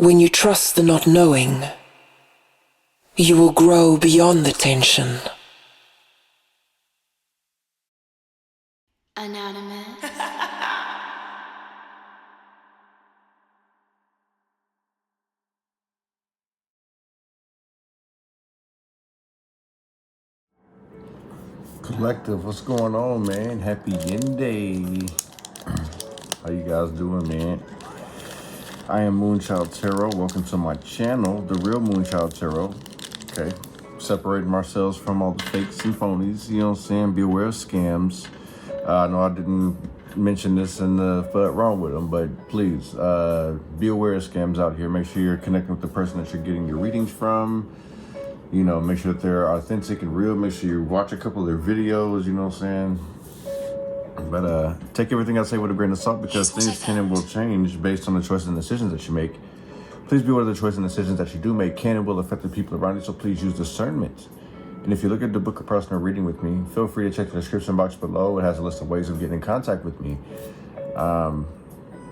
When you trust the not knowing, you will grow beyond the tension. Anonymous. Collective, what's going on, man? Happy Yin Day. How you guys doing, man? I am MoonchildTarot. Welcome to my channel, The Real MoonchildTarot. Okay, separating ourselves from all the fakes and phonies, you know what I'm saying? Be aware of scams. I know I didn't mention this in the What Wrong With Them, but please, be aware of scams out here. Make sure you're connecting with the person that you're getting your readings from. You know, make sure that they're authentic and real. Make sure you watch a couple of their videos, you know what I'm saying? But take everything I say with a grain of salt, because things can and will change based on the choices and decisions that you make. Please be aware of the choices and decisions that you do make can and will affect the people around you, so please use discernment. And if you look at the book of personal reading with me, feel free to check the description box below. It has a list of ways of getting in contact with me. Yeah,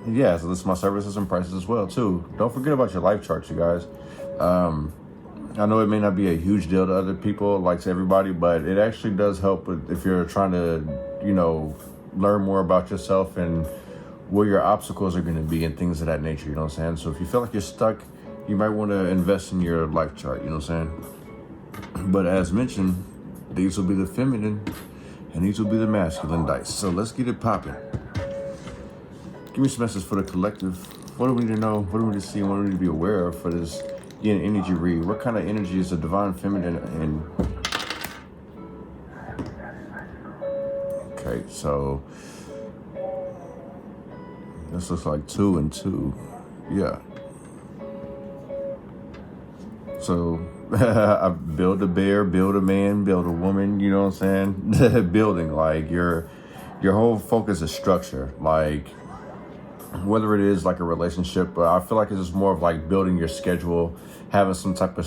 it has a list of my services and prices as well, too. Don't forget about your life charts, you guys. I know it may not be a huge deal to other people, like to everybody, but it actually does help with if you're trying to, you know, learn more about yourself and where your obstacles are going to be and things of that nature, you know what I'm saying? So if you feel like you're stuck, you might want to invest in your life chart, you know what I'm saying? But as mentioned, these will be the feminine and these will be the masculine dice. So let's get it popping. Give me some messages for the collective. What do we need to know? What do we need to see? What do we need to be aware of for this yin energy read? What kind of energy is the divine feminine in? Okay, so this looks like 2 and 2. Yeah. So I build a bear, build a man, build a woman, you know what I'm saying? Building, like your whole focus is structure, like whether it is like a relationship, but I feel like it's just more of like building your schedule, having some type of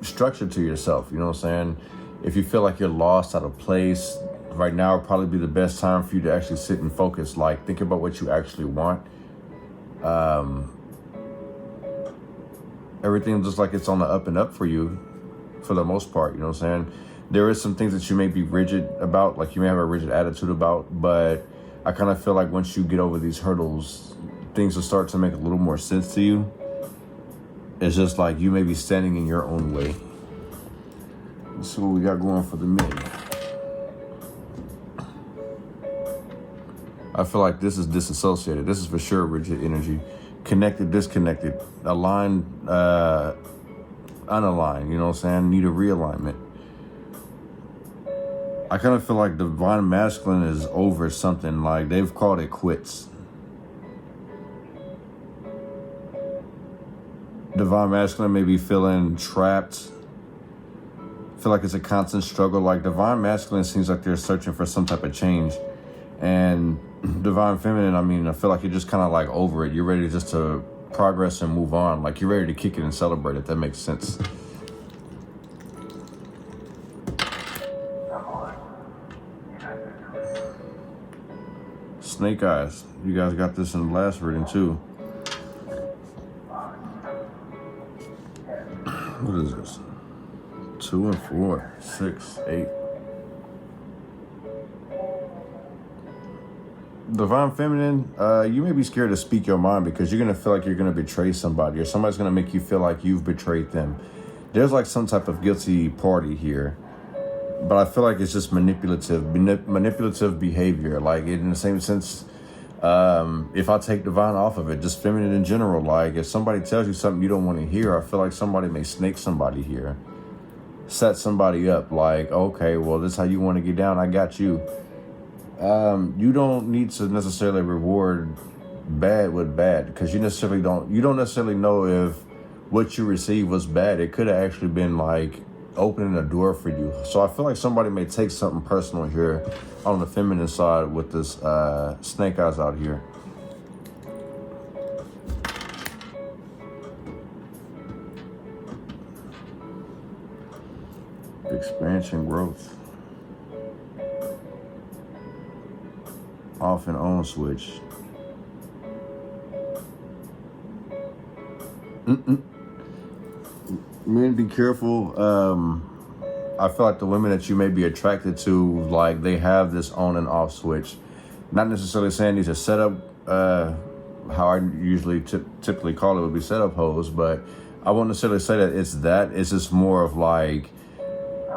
structure to yourself, you know what I'm saying? If you feel like you're lost, out of place, right now would probably be the best time for you to actually sit and focus, like think about what you actually want. Everything just like it's on the up and up for you for the most part, you know what I'm saying? There is some things that you may be rigid about, like you may have a rigid attitude about, but I kind of feel like once you get over these hurdles, things will start to make a little more sense to you. It's just like you may be standing in your own way. Let's see what we got going for the men. I feel like this is disassociated. This is for sure rigid energy. Connected, disconnected. Aligned, unaligned. You know what I'm saying? Need a realignment. I kind of feel like divine masculine is over something. Like they've called it quits. Divine masculine may be feeling trapped. Feel like it's a constant struggle. Like divine masculine seems like they're searching for some type of change. And divine feminine, I mean, I feel like you're just kind of like over it. You're ready just to progress and move on. Like you're ready to kick it and celebrate it. That makes sense. Snake eyes. You guys got this in the last reading too. What is this? 2 and 4, 6, 8. Divine feminine, you may be scared to speak your mind because you're going to feel like you're going to betray somebody, or somebody's going to make you feel like you've betrayed them. There's like some type of guilty party here, but I feel like it's just manipulative behavior. Like in the same sense, if I take divine off of it, just feminine in general, like if somebody tells you something you don't want to hear, I feel like somebody may snake somebody here, set somebody up like, okay, well, this is how you want to get down. I got you. You don't need to necessarily reward bad with bad, because you don't necessarily know if what you received was bad. It could have actually been like opening a door for you. So I feel like somebody may take something personal here on the feminine side with this snake eyes out here. Expansion, growth. Off and on switch. Men, be careful. I feel like the women that you may be attracted to, like, they have this on and off switch. Not necessarily saying these are set up, how I usually typically call it would be set up hoes, but I won't necessarily say that it's that. It's just more of like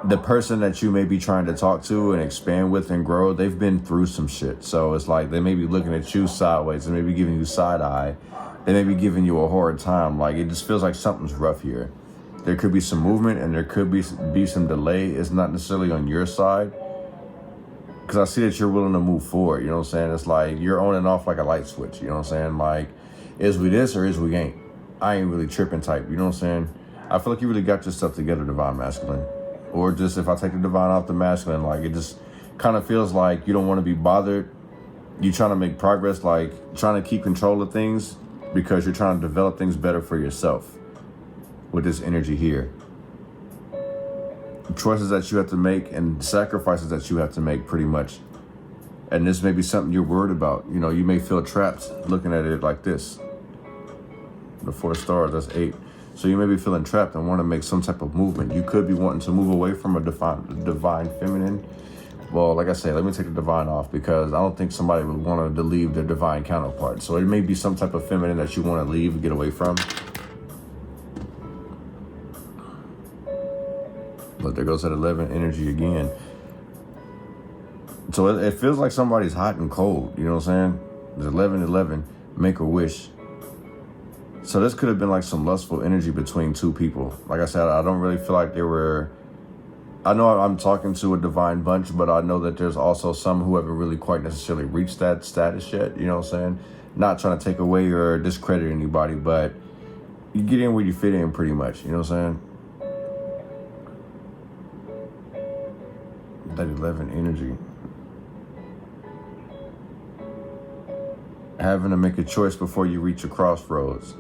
the person that you may be trying to talk to and expand with and grow, they've been through some shit. So it's like they may be looking at you sideways. They may be giving you side eye. They may be giving you a hard time. Like, it just feels like something's rough here. There could be some movement and there could be some delay. It's not necessarily on your side, because I see that you're willing to move forward. You know what I'm saying? It's like you're on and off like a light switch. You know what I'm saying? Like, is we this or is we ain't? I ain't really tripping type. You know what I'm saying? I feel like you really got your stuff together, Divine Masculine. Or just if I take the Divine off the Masculine, like, it just kind of feels like you don't want to be bothered. You're trying to make progress, like trying to keep control of things because you're trying to develop things better for yourself with this energy here. Choices that you have to make and sacrifices that you have to make, pretty much. And this may be something you're worried about. You know, you may feel trapped looking at it like this. The 4 stars, that's 8. So you may be feeling trapped and want to make some type of movement. You could be wanting to move away from a divine feminine. Well, like I say, let me take the divine off, because I don't think somebody would want to leave their divine counterpart. So it may be some type of feminine that you want to leave and get away from. But there goes that 11 energy again. So it feels like somebody's hot and cold. You know what I'm saying? There's 11, make a wish. So this could have been like some lustful energy between two people. Like I said, I don't really feel like they were... I know I'm talking to a divine bunch, but I know that there's also some who haven't really quite necessarily reached that status yet. You know what I'm saying? Not trying to take away or discredit anybody, but you get in where you fit in, pretty much. You know what I'm saying? That 11 energy. Having to make a choice before you reach a crossroads.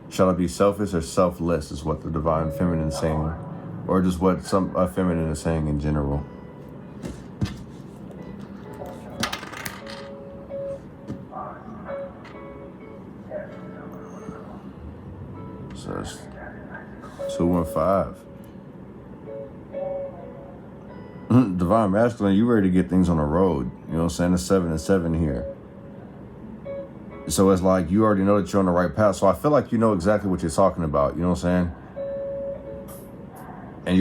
Shall I be selfish or selfless is what the divine feminine is saying. Or just what a feminine is saying in general. So that's 2 and 5. Divine Masculine, you ready to get things on the road. You know what I'm saying? It's 7 and 7 here. So it's like you already know that you're on the right path. So I feel like you know exactly what you're talking about. You know what I'm saying? And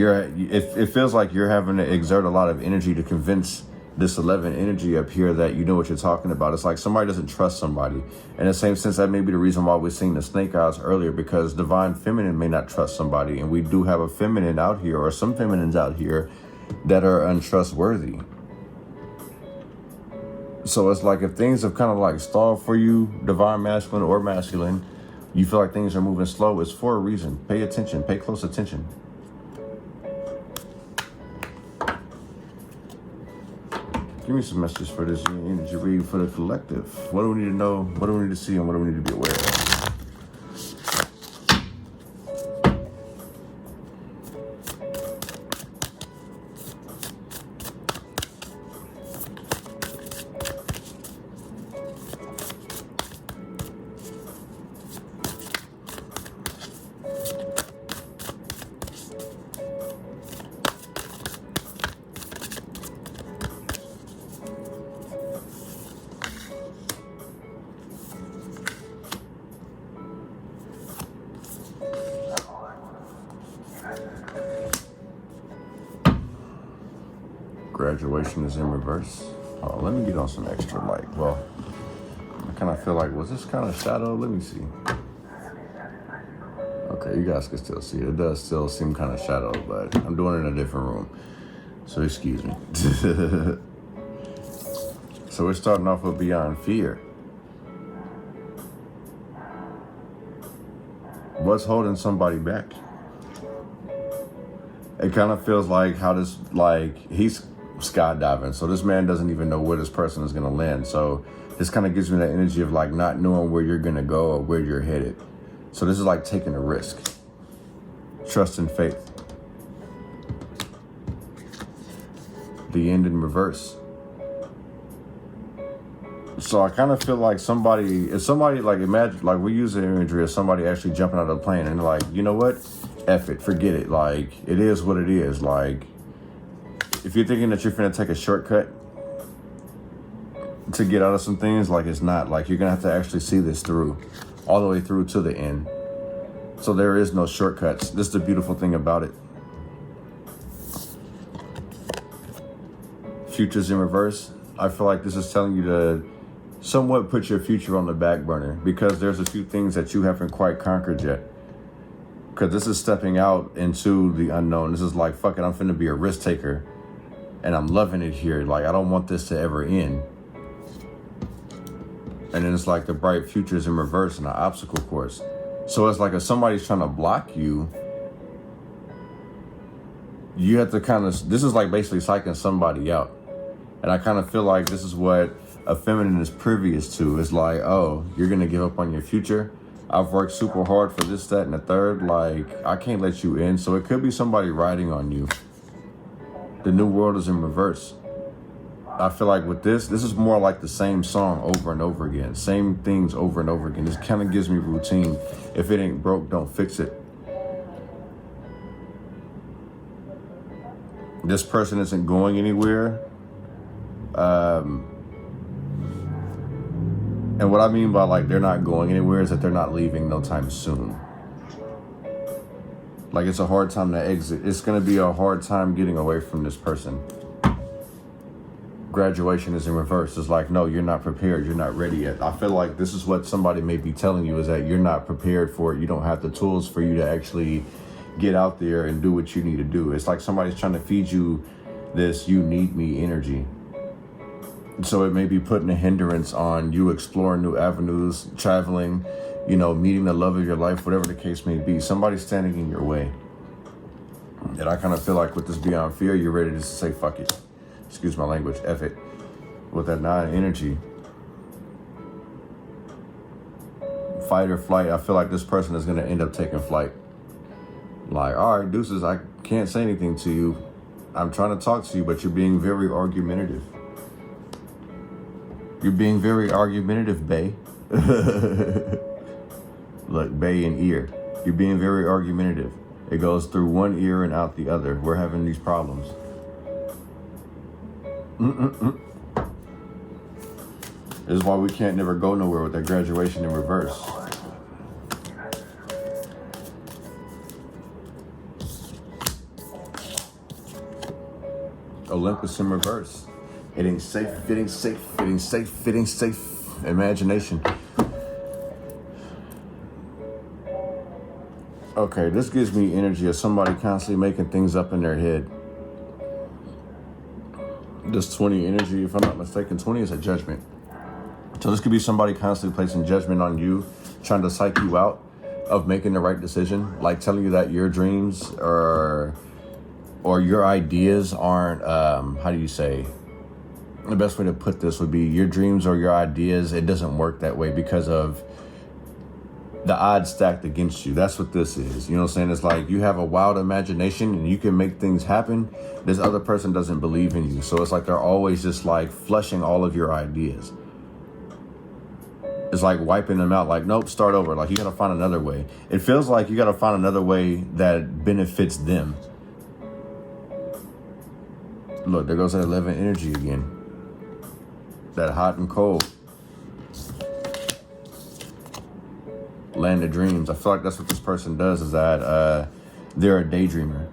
it feels like you're having to exert a lot of energy to convince this 11 energy up here that you know what you're talking about. It's like somebody doesn't trust somebody. In the same sense, that may be the reason why we're seeing the snake eyes earlier, because divine feminine may not trust somebody. And we do have a feminine out here, or some feminines out here, that are untrustworthy. So it's like if things have kind of like stalled for you, divine masculine or masculine, you feel like things are moving slow, it's for a reason. Pay attention, pay close attention. Give me some messages for this energy read for the collective. What do we need to know? What do we need to see? And what do we need to be aware of? Graduation is in reverse. Oh, let me get on some extra light. Well, I kind of feel like, was this kind of shadow? Let me see. Okay, you guys can still see it. It does still seem kind of shadow, but I'm doing it in a different room. So excuse me. So we're starting off with Beyond Fear. What's holding somebody back? It kind of feels like how this, like, he's skydiving. So this man doesn't even know where this person is going to land. So this kind of gives me that energy of like not knowing where you're going to go or where you're headed. So this is like taking a risk. Trust and faith. The end in reverse. So I kind of feel like if somebody like imagine, like we use the imagery of somebody actually jumping out of a plane and like, you know what? F it, forget it. Like, it is what it is. Like, if you're thinking that you're finna take a shortcut to get out of some things, like it's not. Like, you're gonna have to actually see this through, all the way through to the end. So there is no shortcuts. This is the beautiful thing about it. Futures in reverse. I feel like this is telling you to somewhat put your future on the back burner because there's a few things that you haven't quite conquered yet. Because this is stepping out into the unknown. This is like, fuck it, I'm finna be a risk taker. And I'm loving it here. Like, I don't want this to ever end. And then it's like the bright futures in reverse and the obstacle course. So it's like if somebody's trying to block you, you have to kind of, this is like basically psyching somebody out. And I kind of feel like this is what a feminine is previous to. It's like, oh, you're going to give up on your future? I've worked super hard for this, that, and the third. Like, I can't let you in. So it could be somebody riding on you. The new world is in reverse. I feel like with this is more like the same song over and over again. Same things over and over again. This kind of gives me routine. If it ain't broke, don't fix it. This person isn't going anywhere. And what I mean by like they're not going anywhere is that they're not leaving no time soon. Like, it's a hard time to exit. It's going to be a hard time getting away from this person. Graduation is in reverse. It's like, no, you're not prepared. You're not ready yet. I feel like this is what somebody may be telling you, is that you're not prepared for it. You don't have the tools for you to actually get out there and do what you need to do. It's like somebody's trying to feed you this "you need me" energy. So it may be putting a hindrance on you exploring new avenues, traveling, you know, meeting the love of your life, whatever the case may be. Somebody's standing in your way. And I kind of feel like with this beyond fear, you're ready to say, fuck it. Excuse my language, F it. With that 9 energy. Fight or flight, I feel like this person is going to end up taking flight. Like, all right, deuces, I can't say anything to you. I'm trying to talk to you, but you're being very argumentative. You're being very argumentative, Bday. Look, Bday and ear. You're being very argumentative. It goes through one ear and out the other. We're having these problems. This is why we can't never go nowhere with that graduation in reverse. Olympus in reverse. It ain't safe, it ain't safe, it ain't safe, it ain't safe. Imagination. Okay, this gives me energy of somebody constantly making things up in their head. This 20 energy, if I'm not mistaken, 20 is a judgment. So this could be somebody constantly placing judgment on you, trying to psych you out of making the right decision, like telling you that your dreams or your ideas aren't, how do you say? The best way to put this would be your dreams or your ideas, it doesn't work that way because of the odds stacked against you. That's what this is. You know what I'm saying? It's like you have a wild imagination and you can make things happen. This other person doesn't believe in you. So it's like they're always just like flushing all of your ideas. It's like wiping them out. Like, nope, start over. Like, you got to find another way. It feels like you got to find another way that benefits them. Look, there goes that 11 energy again. That hot and cold. Land of dreams. I feel like that's what this person does, is that they're a daydreamer.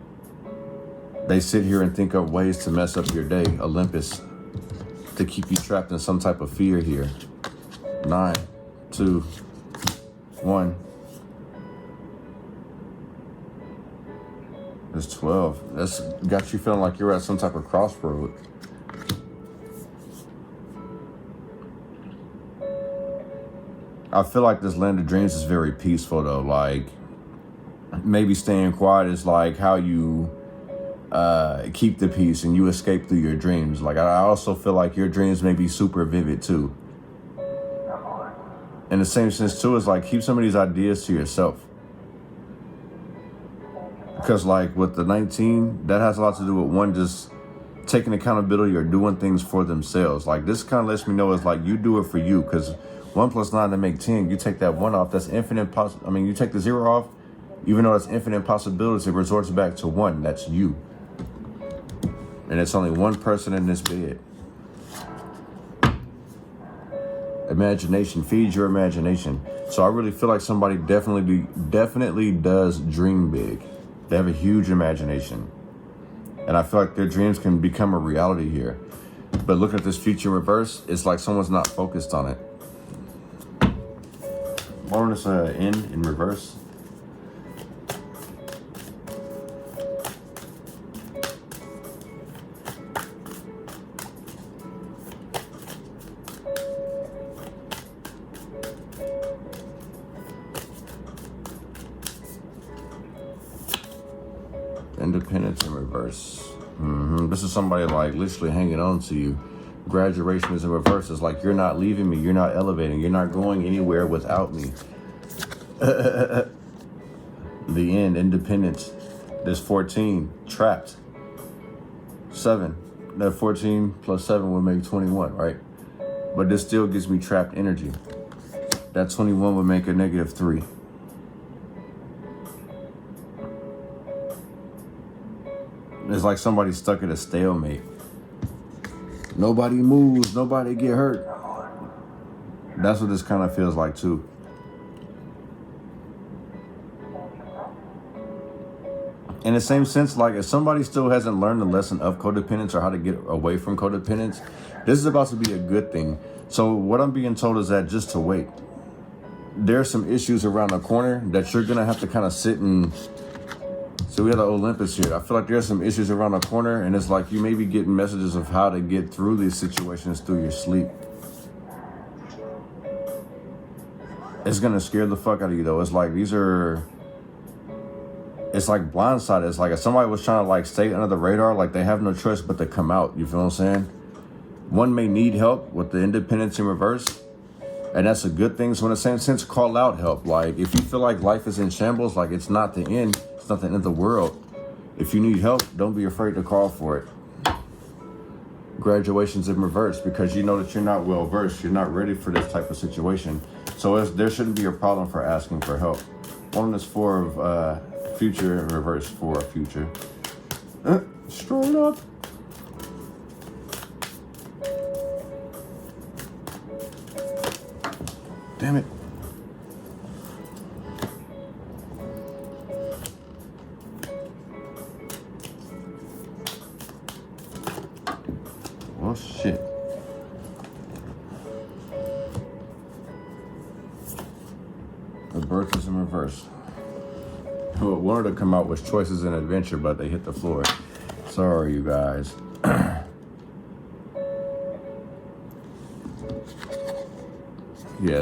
They sit here and think up ways to mess up your day. Olympus. To keep you trapped in some type of fear here. 9, 2, 1. There's 12. That's got you feeling like you're at some type of crossroad. I feel like this land of dreams is very peaceful though. Like, maybe staying quiet is like how you keep the peace and you escape through your dreams. Like, I also feel like your dreams may be super vivid too. In the same sense too, is like keep some of these ideas to yourself. Because like with the 19, that has a lot to do with one, just taking accountability or doing things for themselves. Like this kind of lets me know it's like you do it for you, because 1 + 9 to make 10. You take that 1 off, that's infinite you take the 0 off, even though it's infinite possibilities, it resorts back to 1. That's you. And it's only one person in this bed. Imagination, feed your imagination. So I really feel like somebody definitely does dream big. They have a huge imagination. And I feel like their dreams can become a reality here. But looking at this future in reverse, it's like someone's not focused on it. More on this end in reverse. Independence in reverse. This is somebody like literally hanging on to you. Graduation is in reverse. It's like you're not leaving me. You're not elevating. You're not going anywhere without me. The end. Independence. There's 14. Trapped. 7. That 14 + 7 would make 21, right? But this still gives me trapped energy. That 21 would make a -3. It's like somebody's stuck at a stalemate. Nobody moves, nobody get hurt. That's what this kind of feels like too. In the same sense, like if somebody still hasn't learned the lesson of codependence or how to get away from codependence, this is about to be a good thing. So what I'm being told is that just to wait. There's some issues around the corner that you're gonna have to kind of sit and... So we have the Olympus here. I feel like there's some issues around the corner, and it's like you may be getting messages of how to get through these situations through your sleep. It's gonna scare the fuck out of you though. It's like it's like blindsided. It's like if somebody was trying to like stay under the radar, like they have no choice but to come out. You feel what I'm saying? One may need help with the independence in reverse, and that's a good thing. So in the same sense, call out help. Like if you feel like life is in shambles, like it's not the end. It's not the end of the world. If you need help, don't be afraid to call for it. Graduation's in reverse because you know that you're not well versed. You're not ready for this type of situation. So there shouldn't be a problem for asking for help. One is 4 of future in reverse, 4 of future. Straight up. Damn it. Oh shit. The birth is in reverse. What wanted to come out was choices and adventure, but they hit the floor. Sorry, you guys. Yeah,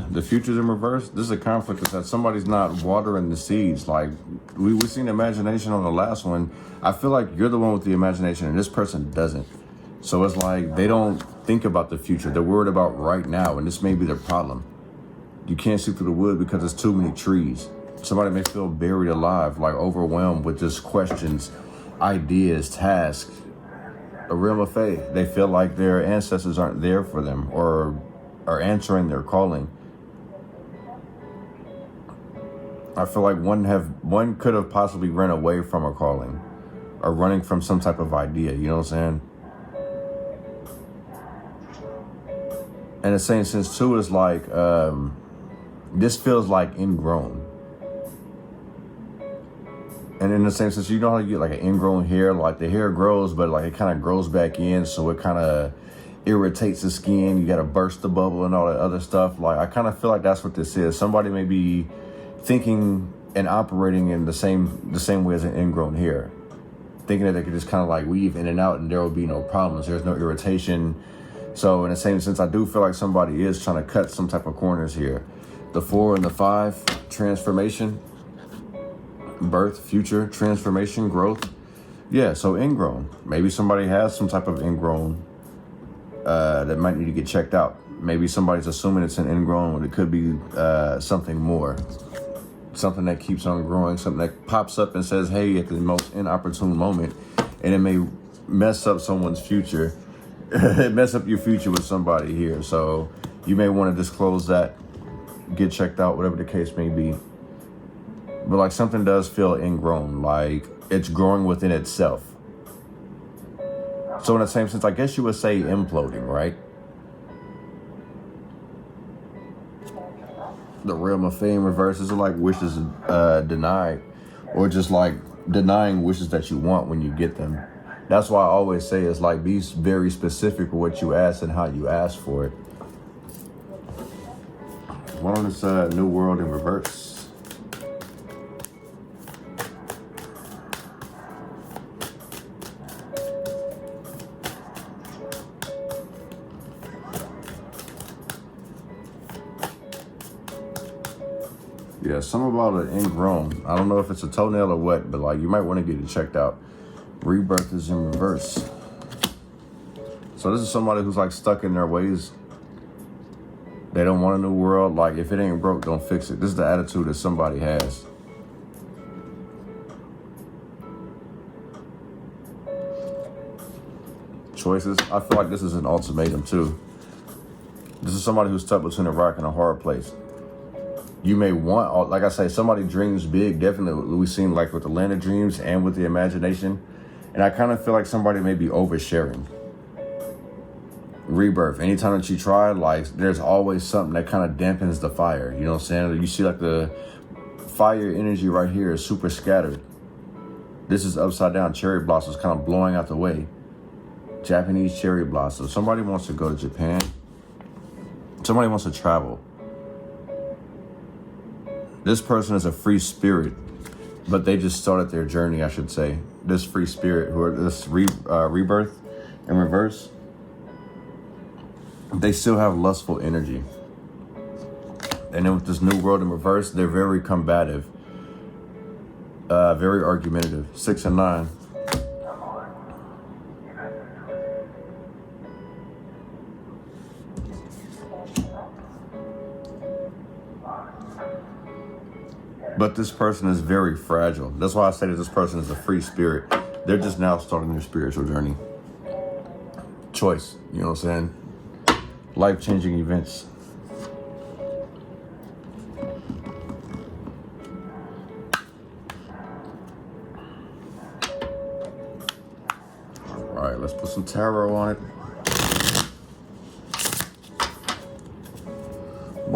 the future's in reverse. This is a conflict that somebody's not watering the seeds. Like we seen imagination on the last one. I feel like you're the one with the imagination and this person doesn't. So it's like they don't think about the future. They're worried about right now, and this may be their problem. You can't see through the wood because there's too many trees. Somebody may feel buried alive, like overwhelmed with just questions, ideas, tasks, a realm of faith. They feel like their ancestors aren't there for them or are answering their calling. I feel like one could have possibly run away from a calling or running from some type of idea. You know what I'm saying? In the same sense too, is like this feels like ingrown. And in the same sense, you know how you get like an ingrown hair, like the hair grows, but like it kind of grows back in, so it kind of irritates the skin. You got to burst the bubble and all that other stuff. Like I kind of feel like that's what this is. Somebody may be thinking and operating in the same way as an ingrown hair, thinking that they could just kind of like weave in and out and there will be no problems. There's no irritation. So in the same sense, I do feel like somebody is trying to cut some type of corners here. The 4 and the 5, transformation, birth, future, transformation, growth. Yeah, so ingrown. Maybe somebody has some type of ingrown that might need to get checked out. Maybe somebody's assuming it's an ingrown when it could be something more. Something that keeps on growing, something that pops up and says, hey, at the most inopportune moment. And it may mess up someone's future. Mess up your future with somebody here. So you may want to disclose that, get checked out, whatever the case may be. But like something does feel ingrown, like it's growing within itself. So in the same sense, I guess you would say imploding, right? The realm of fame reverses are like wishes denied, or just like denying wishes that you want when you get them. That's why I always say it's like be very specific with what you ask and how you ask for it. What on this new world in reverse? Yeah, something about it ingrown. I don't know if it's a toenail or what, but like you might want to get it checked out. Rebirth is in reverse. So this is somebody who's like stuck in their ways. They don't want a new world. Like if it ain't broke, don't fix it. This is the attitude that somebody has. Choices. I feel like this is an ultimatum too. This is somebody who's stuck between a rock and a hard place. You may want, like I say, somebody dreams big. Definitely, we've seen like with the land of dreams and with the imagination. And I kind of feel like somebody may be oversharing. Rebirth. Anytime that you try, like there's always something that kind of dampens the fire. You know what I'm saying? You see like the fire energy right here is super scattered. This is upside down cherry blossoms kind of blowing out the way. Japanese cherry blossoms. Somebody wants to go to Japan. Somebody wants to travel. This person is a free spirit, but they just started their journey, I should say. This free spirit, who are this rebirth in reverse, they still have lustful energy. And then with this new world in reverse, they're very combative, very argumentative. 6 and 9. But this person is very fragile. That's why I say that this person is a free spirit. They're just now starting their spiritual journey. Choice, you know what I'm saying? Life-changing events. All right, let's put some tarot on it.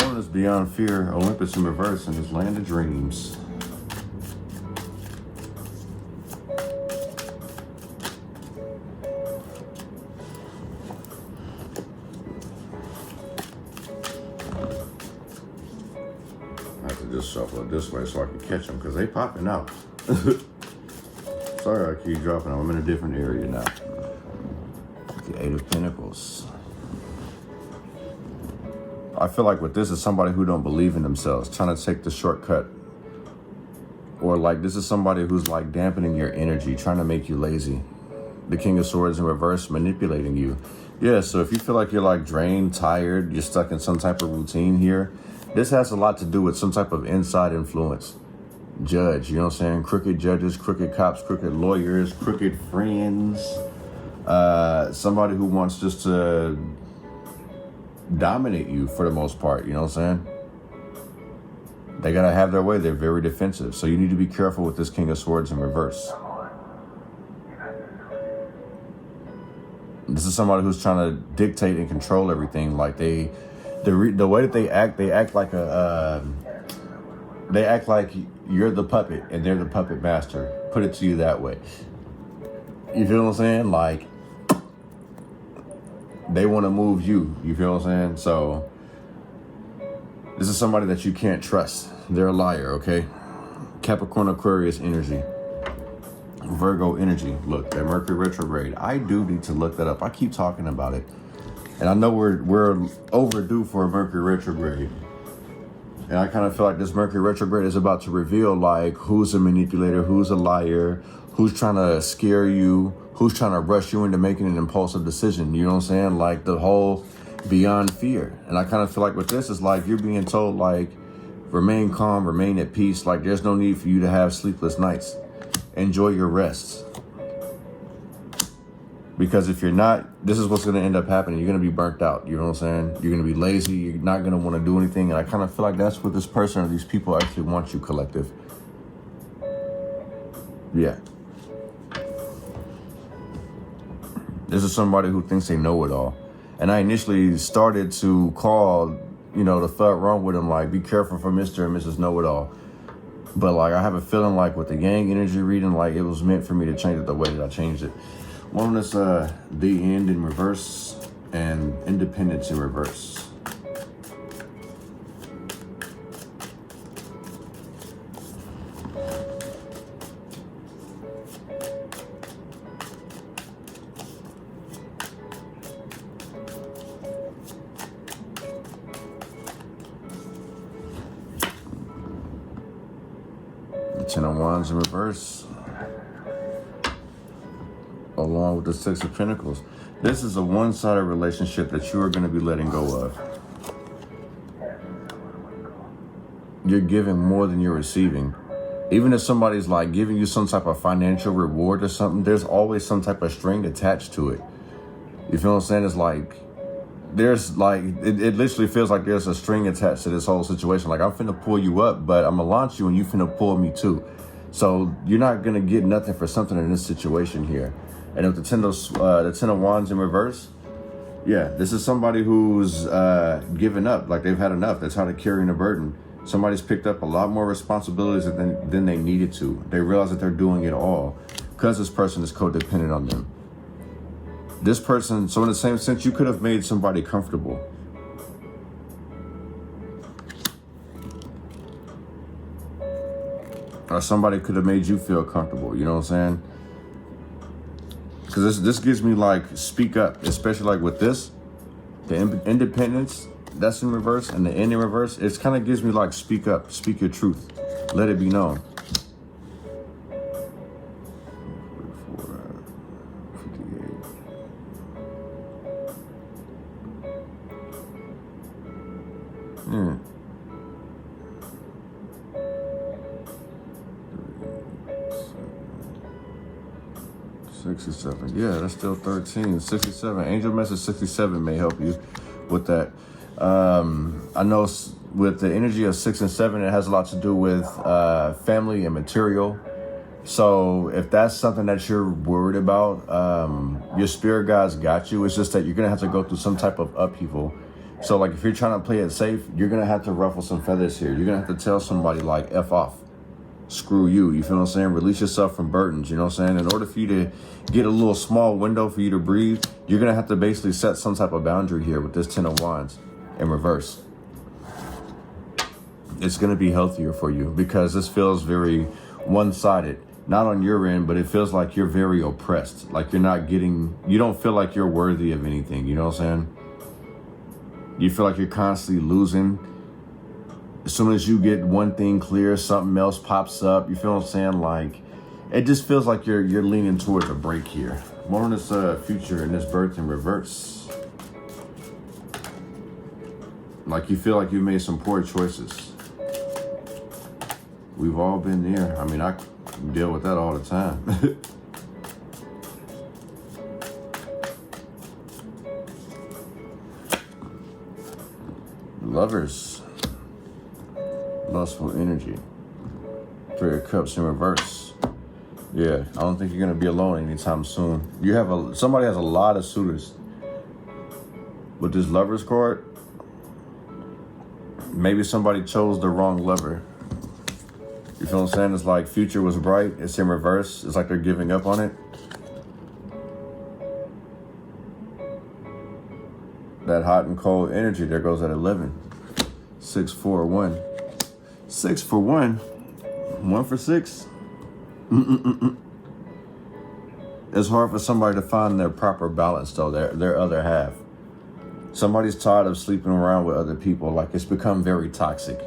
One is beyond fear, Olympus in reverse, and his land of dreams. I have to just shuffle it this way so I can catch them because they popping out. Sorry, I keep dropping them. I'm in a different area now. The 8 of Pentacles. I feel like with this is somebody who don't believe in themselves, trying to take the shortcut. Or like this is somebody who's like dampening your energy, trying to make you lazy. The King of Swords in reverse, manipulating you. Yeah, so if you feel like you're like drained, tired, you're stuck in some type of routine here, this has a lot to do with some type of inside influence. Judge, you know what I'm saying? Crooked judges, crooked cops, crooked lawyers, crooked friends. Somebody who wants just to dominate you for the most part, you know what I'm saying? They gotta have their way. They're very defensive. So you need to be careful with this King of Swords in reverse. This is somebody who's trying to dictate and control everything. Like the way that they act like they act like you're the puppet and they're the puppet master. Put it to you that way. You feel what I'm saying? Like they want to move you. You feel what I'm saying? So this is somebody that you can't trust. They're a liar, okay? Capricorn, Aquarius energy. Virgo energy. Look, that Mercury retrograde. I do need to look that up. I keep talking about it. And I know we're overdue for a Mercury retrograde. And I kind of feel like this Mercury retrograde is about to reveal like who's a manipulator, who's a liar, who's trying to scare you, who's trying to rush you into making an impulsive decision. You know what I'm saying? Like the whole beyond fear. And I kind of feel like with this is like you're being told like remain calm, remain at peace. Like there's no need for you to have sleepless nights. Enjoy your rest. Because if you're not, this is what's going to end up happening. You're going to be burnt out. You know what I'm saying? You're going to be lazy. You're not going to want to do anything. And I kind of feel like that's what this person or these people actually want you, collective. Yeah. This is somebody who thinks they know it all. And I initially started to call, you know, the thought wrong with them, like, be careful for Mr. and Mrs. Know-It-All. But, like, I have a feeling like with the Yang energy reading, like, it was meant for me to change it the way that I changed it. One is the end in reverse and independence in reverse. Ten of Wands in reverse, along with the Six of Pentacles. This is a one-sided relationship that you are going to be letting go of. You're giving more than you're receiving. Even if somebody's like giving you some type of financial reward or something, there's always some type of string attached to it. You feel what I'm saying? It's like, there's like, it literally feels like there's a string attached to this whole situation. Like, I'm finna pull you up, but I'm gonna launch you and you finna pull me too. So you're not gonna get nothing for something in this situation here. And with the Ten of Wands in reverse, yeah, this is somebody who's given up, like they've had enough. They're tired of carrying a burden. Somebody's picked up a lot more responsibilities than they needed to. They realize that they're doing it all because this person is codependent on them. This person, so in the same sense, you could have made somebody comfortable. Or somebody could have made you feel comfortable, you know what I'm saying? Because this gives me like, speak up, especially like with this, the independence, that's in reverse, and the end in reverse, it kind of gives me like, speak up, speak your truth, let it be known. Hmm. 67. Yeah, that's still 13. 67. Angel message 67 may help you with that. I know with the energy of 6 and 7, it has a lot to do with family and material. So if that's something that you're worried about, your spirit guides got you. It's just that you're going to have to go through some type of upheaval. So like if you're trying to play it safe, you're going to have to ruffle some feathers here. You're going to have to tell somebody like, F off. Screw you. You feel what I'm saying? Release yourself from burdens. You know what I'm saying? In order for you to get a little small window for you to breathe, you're going to have to basically set some type of boundary here with this 10 of Wands in reverse. It's going to be healthier for you because this feels very one-sided. Not on your end, but it feels like you're very oppressed. Like you're not getting, you don't feel like you're worthy of anything. You know what I'm saying? You feel like you're constantly losing. As soon as you get one thing clear, something else pops up. You feel what I'm saying? Like, it just feels like you're leaning towards a break here. More on this future and this birth in reverse. Like you feel like you've made some poor choices. We've all been there. I mean, I deal with that all the time. Lovers. Lustful energy. 3 of Cups in reverse. Yeah, I don't think you're gonna be alone anytime soon. You have somebody has a lot of suitors. With this Lovers card, maybe somebody chose the wrong lover. You feel what I'm saying? It's like future was bright. It's in reverse. It's like they're giving up on it. That hot and cold energy, there goes at 11. 6, 4, 1. 6 for 1. 1 for 6. It's hard for somebody to find their proper balance, though, their other half. Somebody's tired of sleeping around with other people. Like, it's become very toxic.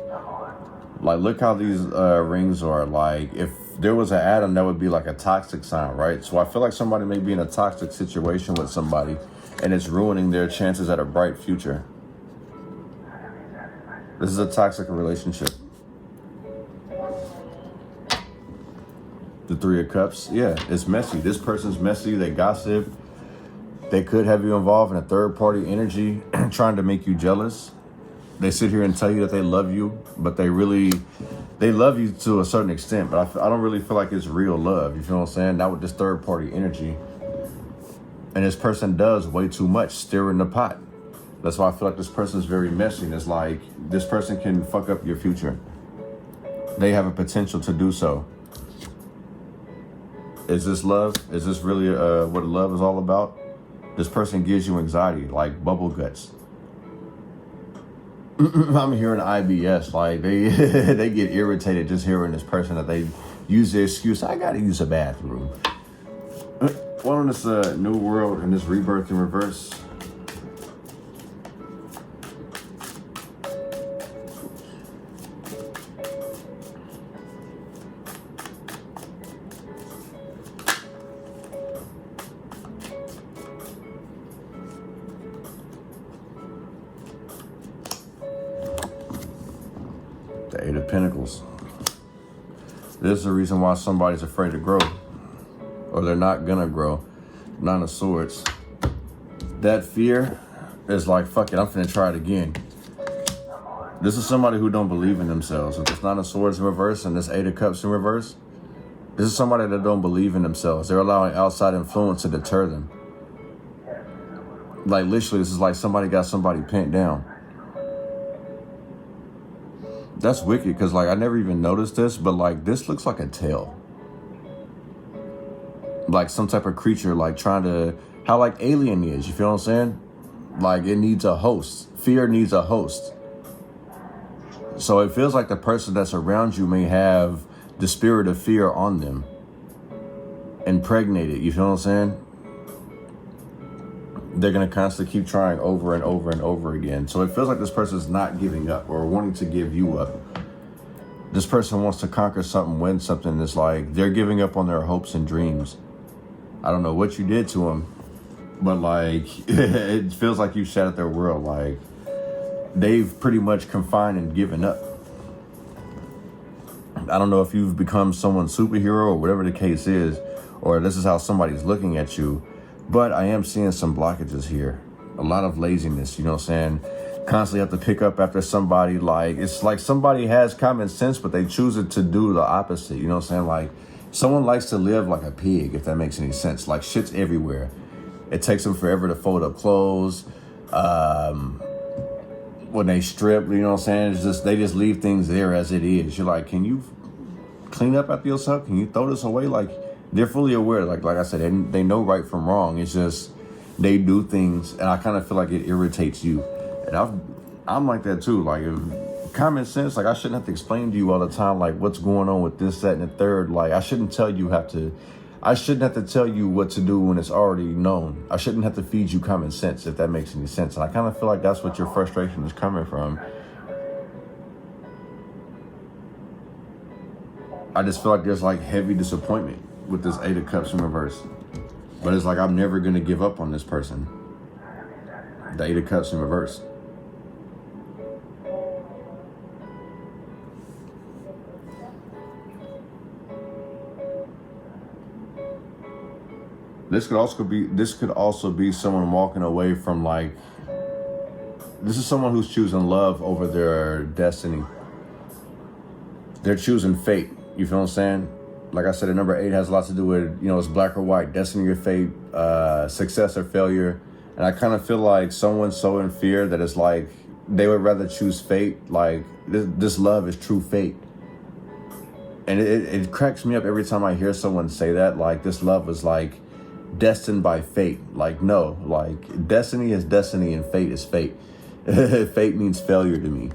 Like, look how these rings are. Like, if there was an atom, that would be like a toxic sign, right? So I feel like somebody may be in a toxic situation with somebody, and it's ruining their chances at a bright future. This is a toxic relationship. The 3 of Cups, yeah, it's messy. This person's messy. They gossip. They could have you involved in a third-party energy trying to make you jealous. They sit here and tell you that they love you, but they love you to a certain extent, but I don't really feel like it's real love. You feel what I'm saying? Not with this third-party energy. And this person does way too much, stirring the pot. That's why I feel like this person is very messy. And it's like, this person can fuck up your future. They have a potential to do so. Is this love? Is this really what love is all about? This person gives you anxiety, like bubble guts. I'm hearing IBS, like they get irritated just hearing this person that they use the excuse, I gotta use a bathroom. Well, in this new world and this rebirth in reverse, the Eight of Pentacles. This is the reason why somebody's afraid to grow, or they're not gonna grow. Nine of Swords. That fear is like, fuck it, I'm finna try it again. This is somebody who don't believe in themselves. With this Nine of Swords in reverse and this Eight of Cups in reverse, this is somebody that don't believe in themselves. They're allowing outside influence to deter them. Like literally, this is like somebody got somebody pinned down. That's wicked, because like I never even noticed this, but like this looks like a tail. Like some type of creature, like trying to, how like Alien is, you feel what I'm saying? Like it needs a host. Fear needs a host. So it feels like the person that's around you may have the spirit of fear on them. Impregnated, you feel what I'm saying? They're going to constantly keep trying over and over and over again. So it feels like this person's not giving up or wanting to give you up. This person wants to conquer something, win something. It's like they're giving up on their hopes and dreams. I don't know what you did to them, but like it feels like you shattered their world. Like they've pretty much confined and given up. I don't know if you've become someone's superhero or whatever the case is, or this is how somebody's looking at you. But I am seeing some blockages here. A lot of laziness, you know what I'm saying? Constantly have to pick up after somebody. Like, it's like somebody has common sense, but they choose it to do the opposite. You know what I'm saying? Like, someone likes to live like a pig, if that makes any sense. Like, shit's everywhere. It takes them forever to fold up clothes. When they strip, you know what I'm saying? It's just, they just leave things there as it is. You're like, can you clean up after yourself? Can you throw this away? Like, they're fully aware. Like I said, they know right from wrong. It's just they do things, and I kind of feel like it irritates you. And I'm like that too. Like common sense. Like I shouldn't have to explain to you all the time, like what's going on with this, that, and the third. Like I shouldn't tell you I shouldn't have to tell you what to do when it's already known. I shouldn't have to feed you common sense, if that makes any sense. And I kind of feel like that's what your frustration is coming from. I just feel like there's like heavy disappointment with this Eight of Cups in reverse. But it's like, I'm never going to give up on this person. The Eight of Cups in reverse. This could also be someone walking away from like, this is someone who's choosing love over their destiny. They're choosing fate. You feel what I'm saying? Like I said, the number 8 has a lot to do with, you know, it's black or white, destiny or fate, success or failure. And I kind of feel like someone's so in fear that it's like they would rather choose fate. Like this love is true fate. And it cracks me up every time I hear someone say that, like this love is like destined by fate. Like, no, like destiny is destiny and fate is fate. Fate means failure to me.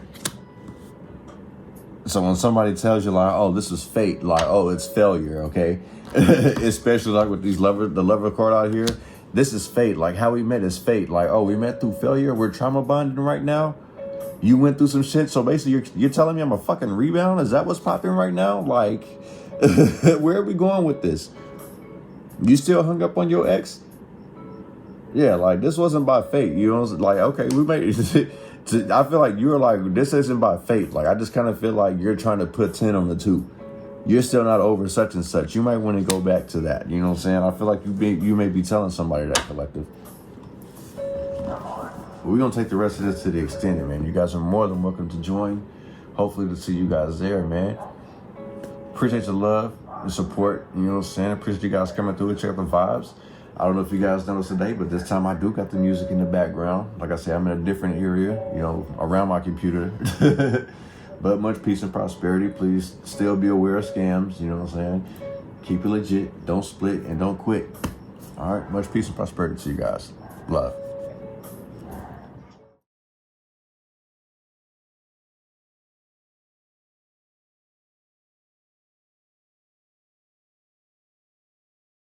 So when somebody tells you like, oh, this is fate, like, oh, it's failure, okay? Especially like with the lover card out here. This is fate. Like how we met is fate. Like, oh, we met through failure. We're trauma bonding right now. You went through some shit. So basically you're telling me I'm a fucking rebound? Is that what's popping right now? Like, where are we going with this? You still hung up on your ex? Yeah, like this wasn't by fate. You know, like, okay, we made it. I feel like you're like, this isn't by fate. Like, I just kind of feel like you're trying to put 10 on the 2. You're still not over such and such. You might want to go back to that. You know what I'm saying? I feel like you may be telling somebody that, collective. But we're going to take the rest of this to the extended, man. You guys are more than welcome to join. Hopefully to see you guys there, man. Appreciate your love and support. You know what I'm saying? Appreciate you guys coming through and check out the vibes. I don't know if you guys noticed today, but this time I do got the music in the background. Like I said, I'm in a different area, you know, around my computer. But much peace and prosperity. Please still be aware of scams. You know what I'm saying? Keep it legit. Don't split and don't quit. All right. Much peace and prosperity to you guys. Love.